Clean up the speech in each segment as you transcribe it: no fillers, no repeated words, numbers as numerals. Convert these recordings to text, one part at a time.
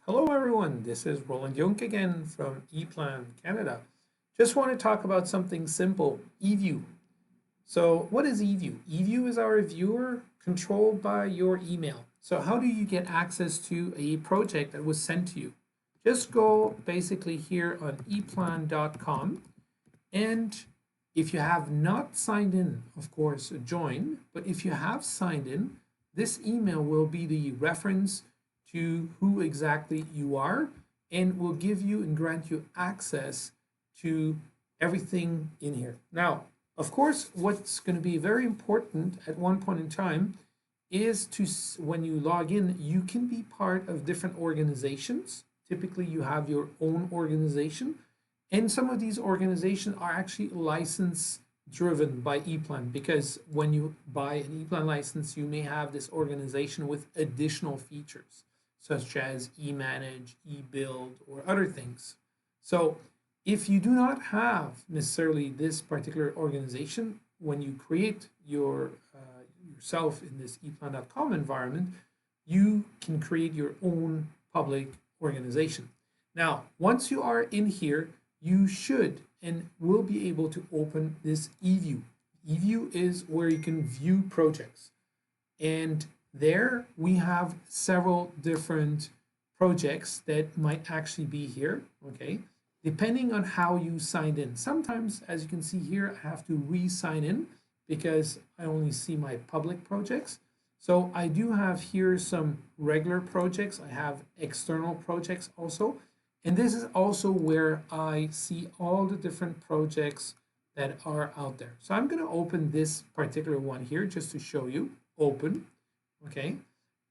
Hello everyone, this is Roland Junk again from EPLAN Canada. Just want to talk about something simple, eVIEW. So what is eVIEW? eVIEW is our viewer controlled by your email. So how do you get access to a project that was sent to you? Just go basically here on eplan.com, and if you have not signed in, of course, join. But if you have signed in, this email will be the reference to who exactly you are and will give you and grant you access to everything in here. Now, of course, what's going to be very important at one point in time is to, when you log in, you can be part of different organizations. Typically, you have your own organization, and some of these organizations are actually license driven by ePlan, because when you buy an ePlan license, you may have this organization with additional features such as eManage, eBuild, or other things. So if you do not have necessarily this particular organization, when you create yourself in this eplan.com environment, you can create your own public organization. Now, once you are in here, you should and will be able to open this eVIEW. eVIEW is where you can view projects. And there we have several different projects that might actually be here, okay? Depending on how you signed in. Sometimes, as you can see here, I have to re-sign in because I only see my public projects. So I do have here some regular projects. I have external projects also. And this is also where I see all the different projects that are out there. So I'm going to open this particular one here just to show you. Open. Okay.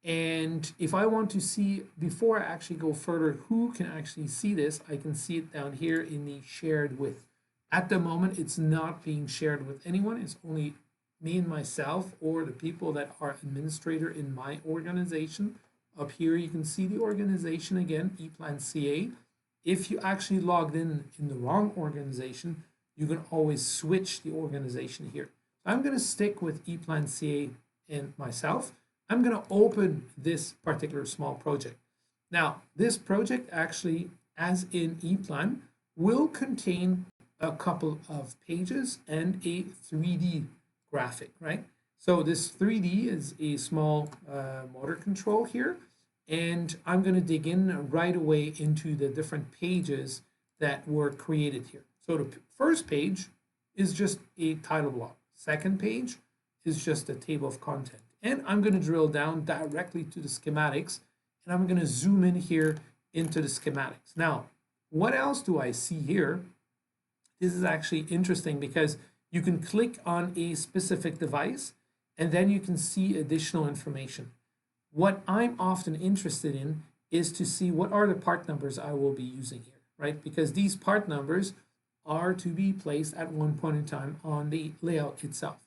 And if I want to see, before I actually go further, who can actually see this, I can see it down here in the shared with. At the moment, it's not being shared with anyone. It's only me and myself or the people that are administrator in my organization. Up here, you can see the organization again, ePlan CA. If you actually logged in the wrong organization, you can always switch the organization here. I'm going to stick with ePlan CA and myself. I'm going to open this particular small project. Now, this project actually, as in ePlan, will contain a couple of pages and a 3D graphic, right? So this 3D is a small motor control here. And I'm going to dig in right away into the different pages that were created here. So the first page is just a title block. Second page is just a table of content. And I'm going to drill down directly to the schematics, and I'm going to zoom in here into the schematics. Now, what else do I see here? This is actually interesting because you can click on a specific device, and then you can see additional information. What I'm often interested in is to see what are the part numbers I will be using here, right? Because these part numbers are to be placed at one point in time on the layout itself.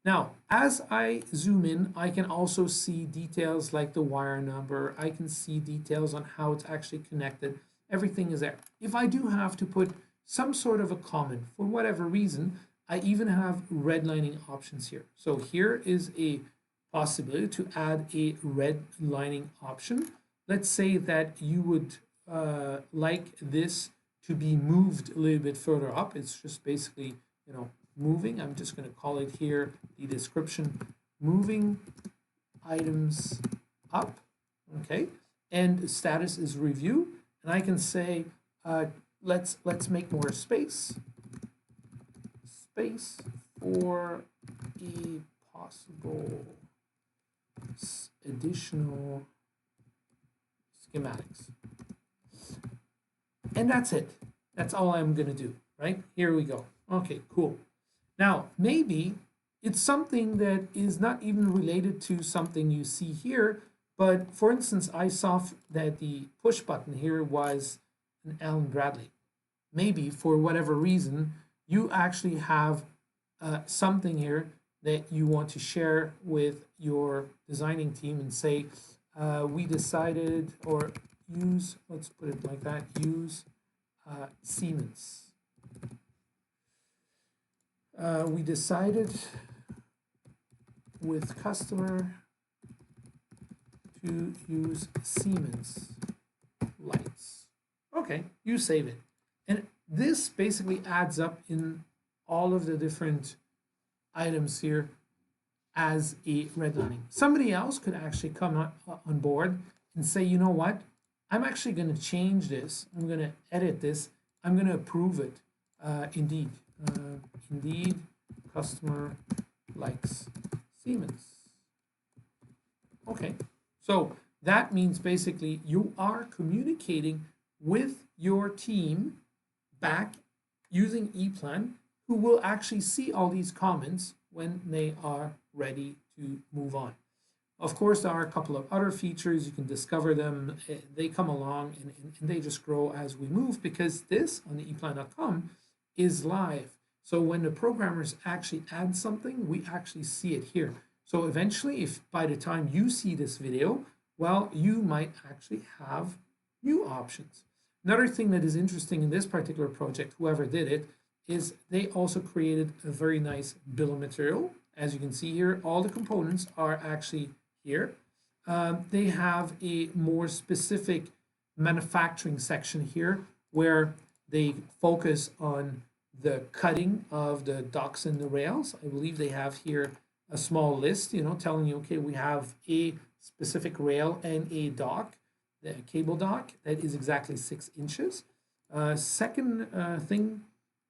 Now, as I zoom in, I can also see details like the wire number. I can see details on how it's actually connected. Everything is there. If I do have to put some sort of a comment for whatever reason, I even have redlining options here. So here is a possibility to add a redlining option. Let's say that you would like this to be moved a little bit further up. It's just basically, moving. I'm just going to call it here the description, moving items up. Okay, and the status is review, and I can say let's make more space for a possible additional schematics. And that's it. That's all I'm going to do, right? Here we go. Okay, cool. Now, maybe it's something that is not even related to something you see here, but for instance, I saw that the push button here was an Allen Bradley. Maybe for whatever reason, you actually have something here that you want to share with your designing team and say, we decided, or use, let's put it like that, use Siemens. We decided with customer to use Siemens Okay, you save it. And this basically adds up in all of the different items here as a redlining. Somebody else could actually come on board and say, you know what, I'm actually going to change this. I'm going to edit this. I'm going to approve it. Indeed, indeed, customer likes Siemens. Okay, so that means basically you are communicating with your team back using ePlan, who will actually see all these comments when they are ready to move on. Of course, there are a couple of other features. You can discover them. They come along and they just grow as we move, because this on the eplan.com is live. So when the programmers actually add something, we actually see it here. So eventually, if by the time you see this video, well, you might actually have new options. Another thing that is interesting in this particular project, whoever did it, is they also created a very nice bill of material. As you can see here, all the components are actually here. They have a more specific manufacturing section here where they focus on the cutting of the docks and the rails. I believe they have here a small list, telling you, okay, we have a specific rail and a dock, the cable dock, that is exactly 6 inches. Second thing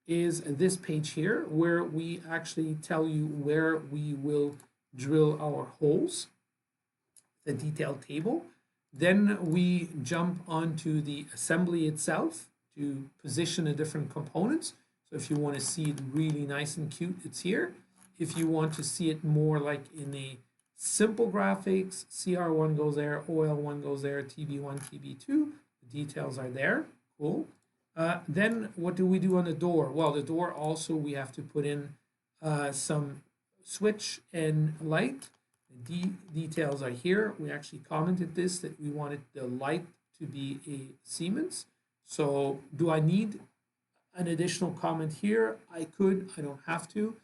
is this page here, where we actually tell you where we will drill our holes, the detailed table. Then we jump onto the assembly itself to position the different components. So if you want to see it really nice and cute, it's here. If you want to see it more like in a simple graphics, CR1 goes there, OL1 goes there, TB1, TB2, the details are there. Cool. Then what do we do on the door? Well, the door also we have to put in some switch and light. The details are here. We actually commented this, that we wanted the light to be a Siemens. So do I need an additional comment here? I could, I don't have to.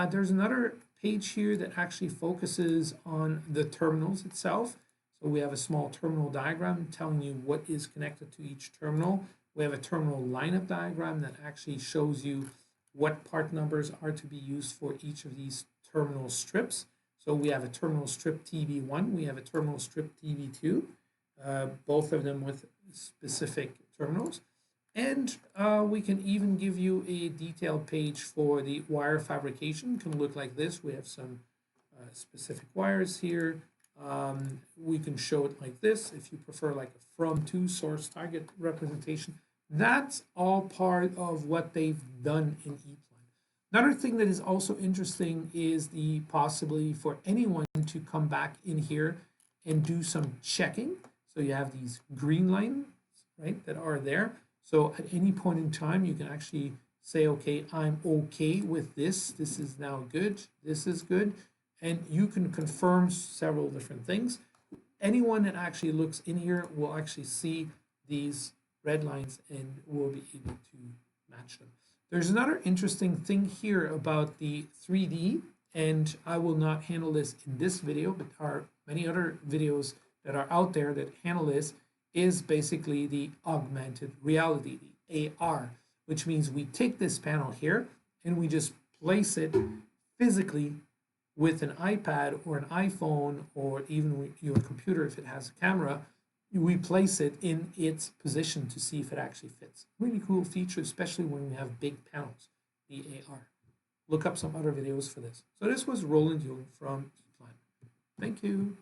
There's another page here that actually focuses on the terminals itself. So we have a small terminal diagram telling you what is connected to each terminal. We have a terminal lineup diagram that actually shows you what part numbers are to be used for each of these terminal strips. So we have a terminal strip TB1, we have a terminal strip TB2, both of them with specific terminals. And we can even give you a detailed page for the wire fabrication. It can look like this. We have some specific wires here. We can show it like this if you prefer, like a from to source target representation. That's all part of what they've done in ePlan. Another thing that is also interesting is the possibility for anyone to come back in here and do some checking. So you have these green lines, right, that are there. So at any point in time, you can actually say, okay, I'm okay with this. This is now good. This is good. And you can confirm several different things. Anyone that actually looks in here will actually see these red lines and will be able to match them. There's another interesting thing here about the 3D, and I will not handle this in this video, but there are many other videos that are out there that handle this, is basically the augmented reality, the AR, which means we take this panel here and we just place it physically with an iPad or an iPhone or even your computer if it has a camera. We place it in its position to see if it actually fits. Really cool feature, especially when we have big panels, the AR. Look up some other videos for this. So this was Roland Jung from ePlan. Thank you.